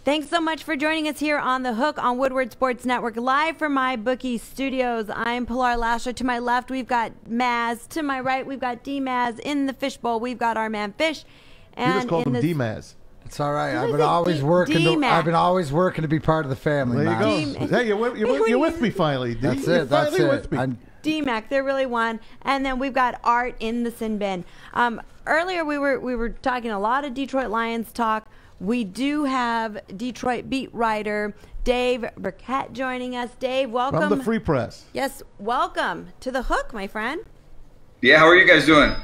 Thanks so much for joining us here on The Hook on Woodward Sports Network, live from my bookie studios. I'm Pilar Lasher. To my left, we've got Maz. To my right, we've got D-Maz. In the fishbowl, we've got our man Fish. And you just called him D-Maz. It's all right. I've been always working to be part of the family. There you go. Hey, you're with me finally. That's it. That's it. With me. D-Mac, they're really one. And then we've got Art in the sin bin. Earlier, we were talking a lot of Detroit Lions talk. We do have Detroit beat writer Dave Birkett joining us. Dave, welcome. From the Free Press. Yes, welcome to The Hook, my friend. Yeah, how are you guys doing?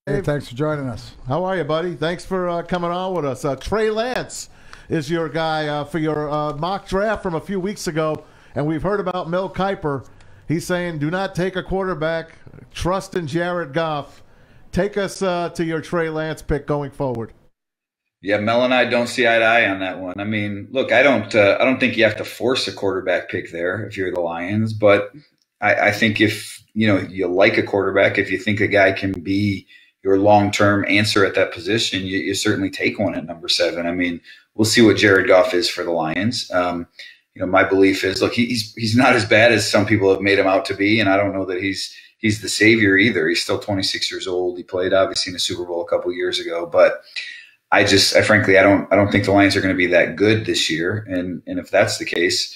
Hey, thanks for joining us. How are you, buddy? Thanks for coming on with us. Trey Lance is your guy for your mock draft from a few weeks ago, and we've heard about Mel Kiper. He's saying, do not take a quarterback. Trust in Jared Goff. Take us to your Trey Lance pick going forward. Yeah, Mel and I don't see eye to eye on that one. I mean, look, I don't think you have to force a quarterback pick there if you're the Lions, but I think if you like a quarterback, if you think a guy can be your long-term answer at that position, you certainly take one at number 7. I mean, we'll see what Jared Goff is for the Lions. My belief is, look, he's not as bad as some people have made him out to be, and I don't know that he's the savior either. He's still 26 years old. He played obviously in the Super Bowl a couple of years ago, but I frankly don't think the Lions are going to be that good this year. And if that's the case,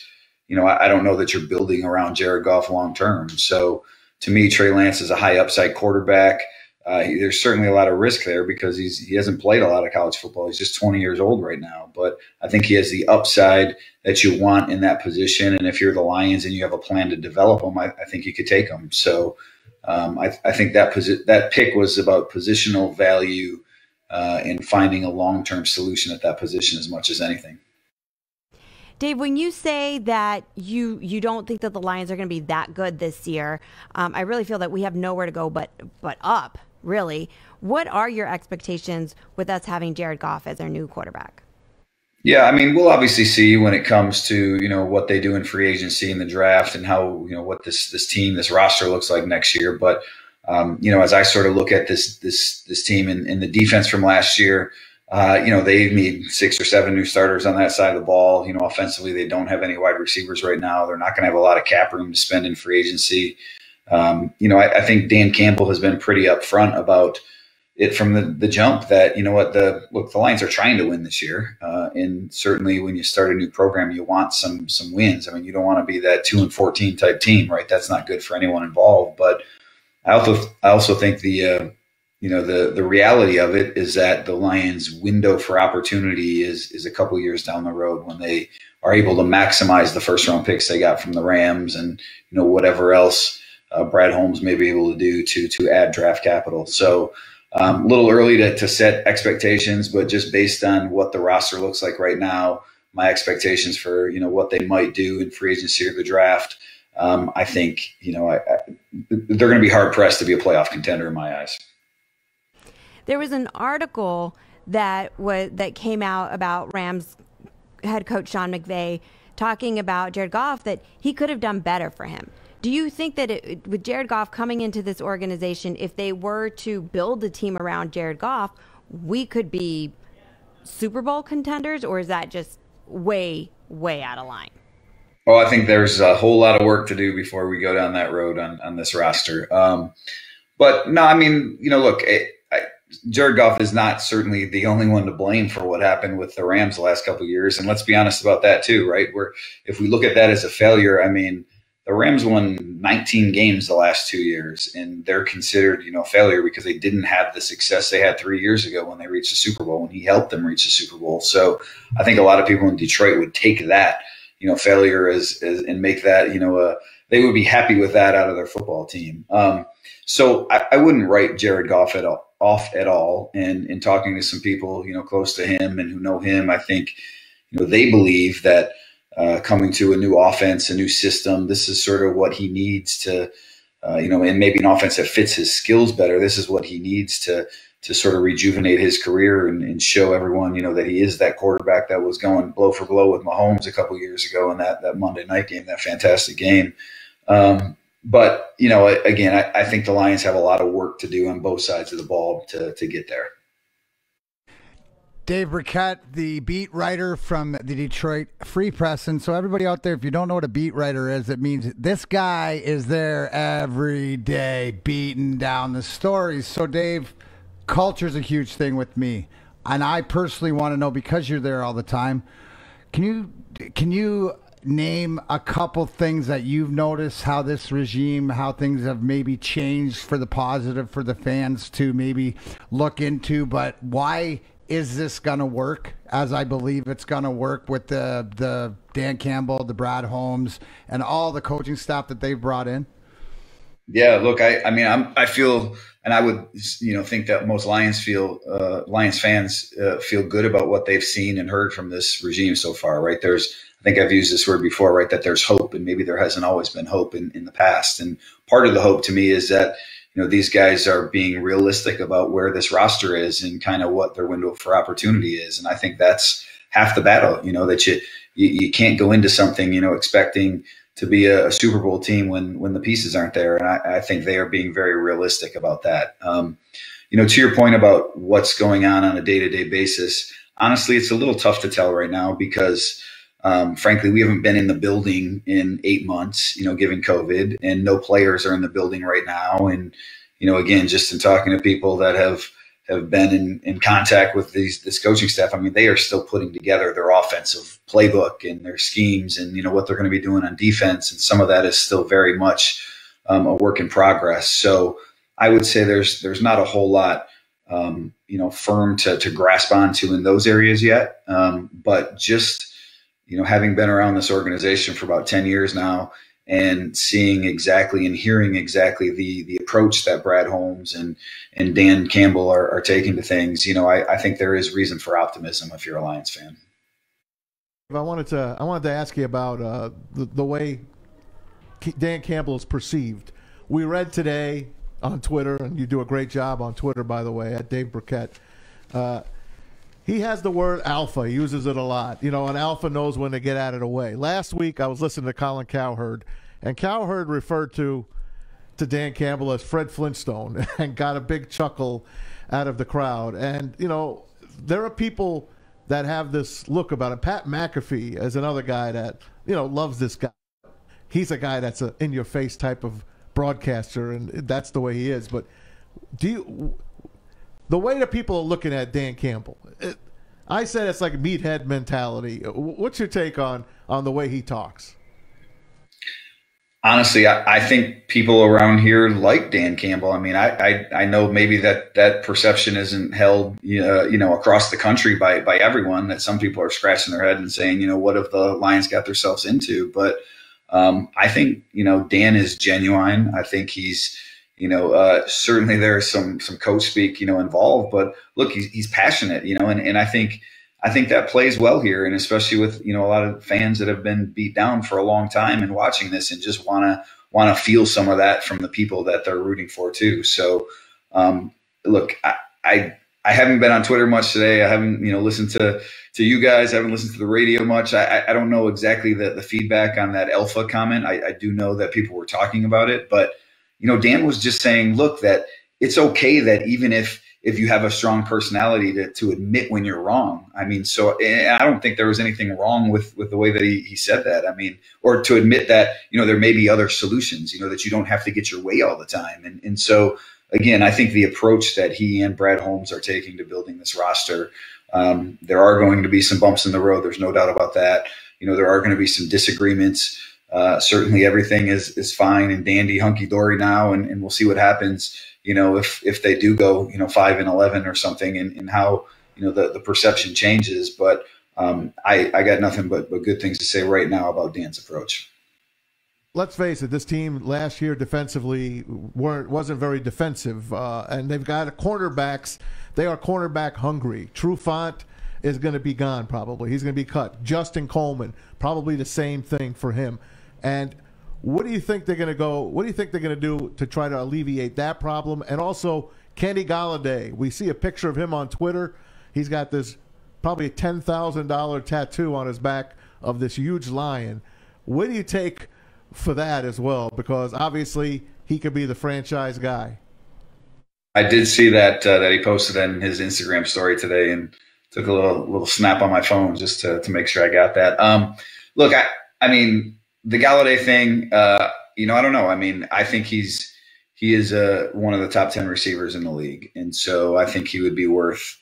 I don't know that you're building around Jared Goff long term. So to me, Trey Lance is a high upside quarterback. There's certainly a lot of risk there because he hasn't played a lot of college football. He's just 20 years old right now, but I think he has the upside that you want in that position. And if you're the Lions and you have a plan to develop him, I think you could take him. So I think that pick was about positional value in finding a long-term solution at that position as much as anything. Dave, when you say that you don't think that the Lions are going to be that good this year, I really feel that we have nowhere to go but up, really. What are your expectations with us having Jared Goff as our new quarterback? Yeah, I mean, we'll obviously see when it comes to, what they do in free agency and the draft and how, what this team, this roster looks like next year. But as I sort of look at this team and the defense from last year, they need 6 or 7 new starters on that side of the ball. Offensively, they don't have any wide receivers right now. They're not going to have a lot of cap room to spend in free agency. I think Dan Campbell has been pretty upfront about it from the jump that, the Lions are trying to win this year. And certainly when you start a new program, you want some wins. I mean, you don't want to be that 2-14 type team, right? That's not good for anyone involved. But I also think the reality of it is that the Lions' window for opportunity is a couple years down the road when they are able to maximize the first round picks they got from the Rams and whatever else Brad Holmes may be able to do to add draft capital. So a little early to set expectations, but just based on what the roster looks like right now, my expectations for what they might do in free agency or the draft. I think, they're going to be hard pressed to be a playoff contender in my eyes. There was an article that came out about Rams head coach Sean McVay talking about Jared Goff, that he could have done better for him. Do you think that with Jared Goff coming into this organization, if they were to build a team around Jared Goff, we could be Super Bowl contenders, or is that just way, way out of line? Well, I think there's a whole lot of work to do before we go down that road on this roster. But no, I mean, look, Jared Goff is not certainly the only one to blame for what happened with the Rams the last couple of years. And let's be honest about that too, right? If we look at that as a failure, I mean, the Rams won 19 games the last 2 years, and they're considered, a failure because they didn't have the success they had 3 years ago when they reached the Super Bowl, when he helped them reach the Super Bowl. So I think a lot of people in Detroit would take that, failure as and make that, they would be happy with that out of their football team. So I wouldn't write Jared Goff off at all. And in talking to some people, close to him and who know him, I think, they believe that coming to a new offense, a new system, this is sort of what he needs to, and maybe an offense that fits his skills better. This is what he needs to sort of rejuvenate his career and show everyone, that he is that quarterback that was going blow for blow with Mahomes a couple years ago in that Monday night game, that fantastic game. But, again, I think the Lions have a lot of work to do on both sides of the ball to get there. Dave Birkett, the beat writer from the Detroit Free Press. And so everybody out there, if you don't know what a beat writer is, it means this guy is there every day beating down the stories. So Dave, culture is a huge thing with me. And I personally want to know, because you're there all the time, can you name a couple things that you've noticed, how this regime, how things have maybe changed for the positive for the fans to maybe look into, but why is this going to work as I believe it's going to work with the Dan Campbell, the Brad Holmes, and all the coaching staff that they've brought in? Yeah, look, I feel, and I would, think that most Lions fans feel good about what they've seen and heard from this regime so far, right? I think I've used this word before, right? That there's hope, and maybe there hasn't always been hope in the past. And part of the hope to me is that, these guys are being realistic about where this roster is and kind of what their window for opportunity is. And I think that's half the battle, that you can't go into something, expecting to be a Super Bowl team when the pieces aren't there. And I think they are being very realistic about that. To your point about what's going on a day-to-day basis, honestly, it's a little tough to tell right now because frankly, we haven't been in the building in 8 months, given COVID, and no players are in the building right now. And, again, just in talking to people that have been in contact with this coaching staff, they are still putting together their offensive playbook and their schemes and, what they're going to be doing on defense. And some of that is still very much a work in progress. So I would say there's not a whole lot, firm to grasp onto in those areas yet. But just, having been around this organization for about 10 years now and seeing exactly and hearing exactly the approach that Brad Holmes and Dan Campbell are taking to things, I think there is reason for optimism if you're a Lions fan. I wanted to ask you about the way Dan Campbell is perceived. We read today on Twitter, and you do a great job on Twitter, by the way, at Dave Birkett. He has the word alpha. He uses it a lot. An alpha knows when to get out of the way. Last week, I was listening to Colin Cowherd, and Cowherd referred to Dan Campbell as Fred Flintstone and got a big chuckle out of the crowd. And, there are people that have this look about it. Pat McAfee is another guy that, loves this guy. He's a guy that's an in-your-face type of broadcaster, and that's the way he is. But the way that people are looking at Dan Campbell, I said it's like meathead mentality. What's your take on the way he talks? Honestly, I think people around here like Dan Campbell. I know maybe that perception isn't held, across the country by everyone, that some people are scratching their head and saying, what have the Lions got themselves into? But I think, Dan is genuine. I think he's, certainly there's some coach speak, involved, but look, he's passionate, and I think that plays well here. And especially with, a lot of fans that have been beat down for a long time and watching this and just want to feel some of that from the people that they're rooting for too. So, look, I haven't been on Twitter much today. I haven't, listened to you guys. I haven't listened to the radio much. I don't know exactly the feedback on that alpha comment. I do know that people were talking about it, but Dan was just saying, look, that it's okay that even if you have a strong personality to admit when you're wrong. And I don't think there was anything wrong with the way that he said that. Or to admit that, there may be other solutions, that you don't have to get your way all the time. And so, again, I think the approach that he and Brad Holmes are taking to building this roster, there are going to be some bumps in the road. There's no doubt about that. There are going to be some disagreements. Certainly everything is fine and dandy, hunky-dory now, and we'll see what happens, if they do go, 5-11 or something, and how, the perception changes. But I got nothing but good things to say right now about Dan's approach. Let's face it, this team last year defensively wasn't very defensive, and they've got cornerbacks. They are cornerback hungry. Trufant is going to be gone probably. He's going to be cut. Justin Coleman, probably the same thing for him. And what do you think they're going to go? What do you think they're going to do to try to alleviate that problem? And also, Kenny Golladay. We see a picture of him on Twitter. He's got this probably a $10,000 tattoo on his back of this huge lion. What do you take for that as well? Because obviously he could be the franchise guy. I did see that he posted in his Instagram story today, and took a little snap on my phone just to make sure I got that. Look, I mean, the Golladay thing, I don't know. I mean, I think he is one of the top 10 receivers in the league. And so I think he would be worth,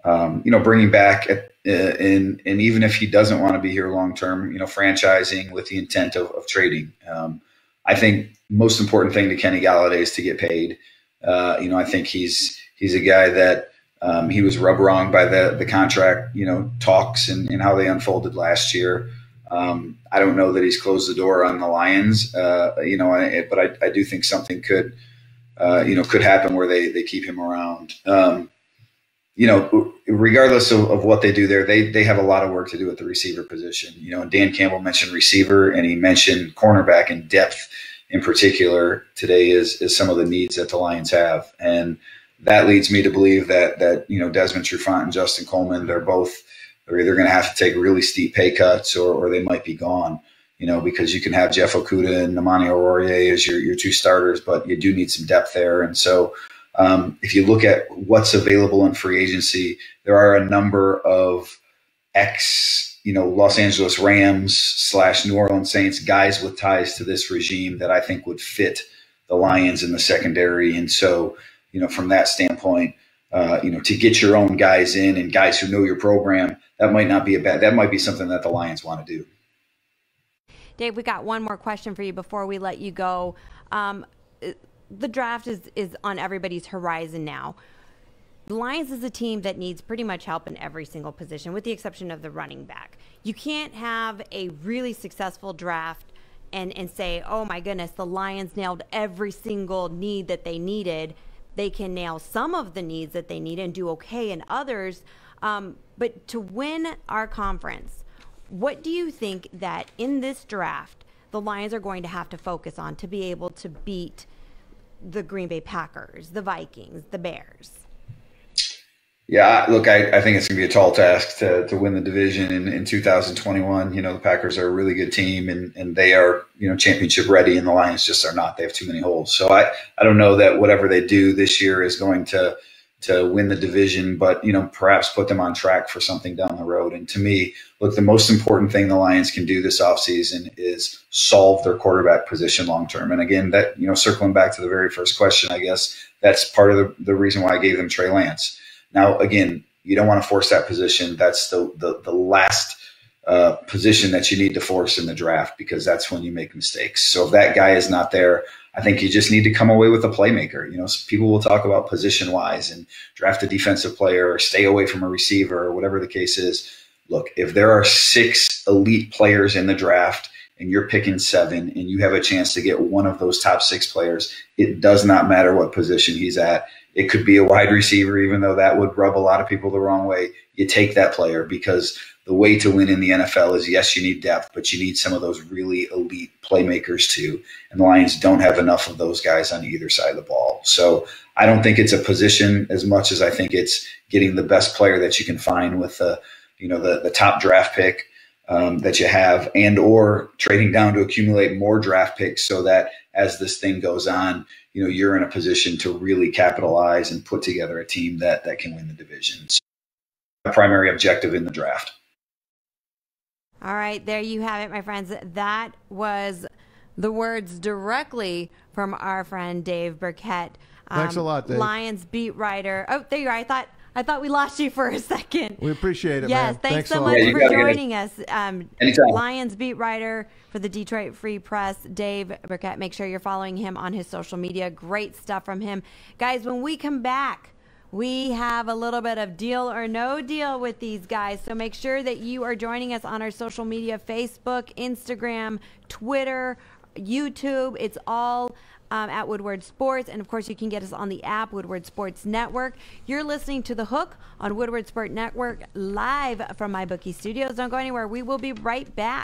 bringing back and even if he doesn't want to be here long-term, franchising with the intent of trading. I think most important thing to Kenny Golladay is to get paid. I think he's a guy that he was rubbed wrong by the contract, talks and how they unfolded last year. I don't know that he's closed the door on the Lions, but I do think something could happen where they keep him around. Regardless of what they do there, they have a lot of work to do at the receiver position. And Dan Campbell mentioned receiver and he mentioned cornerback, and depth in particular today is some of the needs that the Lions have. And that leads me to believe that Desmond Trufant and Justin Coleman, they're either going to have to take really steep pay cuts or they might be gone, because you can have Jeff Okudah and Nemani Oruwariye as your two starters, but you do need some depth there. And so if you look at what's available in free agency, there are a number of Los Angeles Rams / New Orleans Saints guys with ties to this regime that I think would fit the Lions in the secondary. And so, from that standpoint, to get your own guys in and guys who know your program, that might be something that the Lions want to do. Dave, we got one more question for you before we let you go. The draft is on everybody's horizon now. The Lions is a team that needs pretty much help in every single position, with the exception of the running back. You can't have a really successful draft and say, oh my goodness, the Lions nailed every single need that they needed. They can nail some of the needs that they need and do okay in others. But to win our conference, what do you think that in this draft the Lions are going to have to focus on to be able to beat the Green Bay Packers, the Vikings, the Bears? Yeah, look, I think it's going to be a tall task to win the division in 2021. The Packers are a really good team and they are, championship ready, and the Lions just are not. They have too many holes. So I don't know that whatever they do this year is going to win the division, but, perhaps put them on track for something down the road. And to me, look, the most important thing the Lions can do this offseason is solve their quarterback position long-term. And again, that, circling back to the very first question, I guess that's part of the reason why I gave them Trey Lance. Now, again, you don't want to force that position. That's the last position that you need to force in the draft, because that's when you make mistakes. So if that guy is not there, I think you just need to come away with a playmaker. People will talk about position wise and draft a defensive player or stay away from a receiver or whatever the case is. Look, if there are 6 elite players in the draft and you're picking 7 and you have a chance to get one of those top 6 players, it does not matter what position he's at. It could be a wide receiver, even though that would rub a lot of people the wrong way. You take that player, because the way to win in the NFL is, yes, you need depth, but you need some of those really elite playmakers too. And the Lions don't have enough of those guys on either side of the ball. So I don't think it's a position as much as I think it's getting the best player that you can find with the top draft pick that you have, and or trading down to accumulate more draft picks so that as this thing goes on, you're in a position to really capitalize and put together a team that can win the division. So my primary objective in the draft. All right, there you have it, my friends. That was the words directly from our friend Dave Birkett. Thanks a lot, Dave. Lions beat writer. Oh, there you are. I thought we lost you for a second. We appreciate it, yes, man. Thanks so a lot. much for joining us. Anytime. Lions beat writer for the Detroit Free Press, Dave Birkett. Make sure you're following him on his social media. Great stuff from him. Guys, when we come back, we have a little bit of deal or no deal with these guys. So make sure that you are joining us on our social media, Facebook, Instagram, Twitter, YouTube. It's all at Woodward Sports. And, of course, you can get us on the app, Woodward Sports Network. You're listening to The Hook on Woodward Sport Network, live from my bookie studios. Don't go anywhere. We will be right back.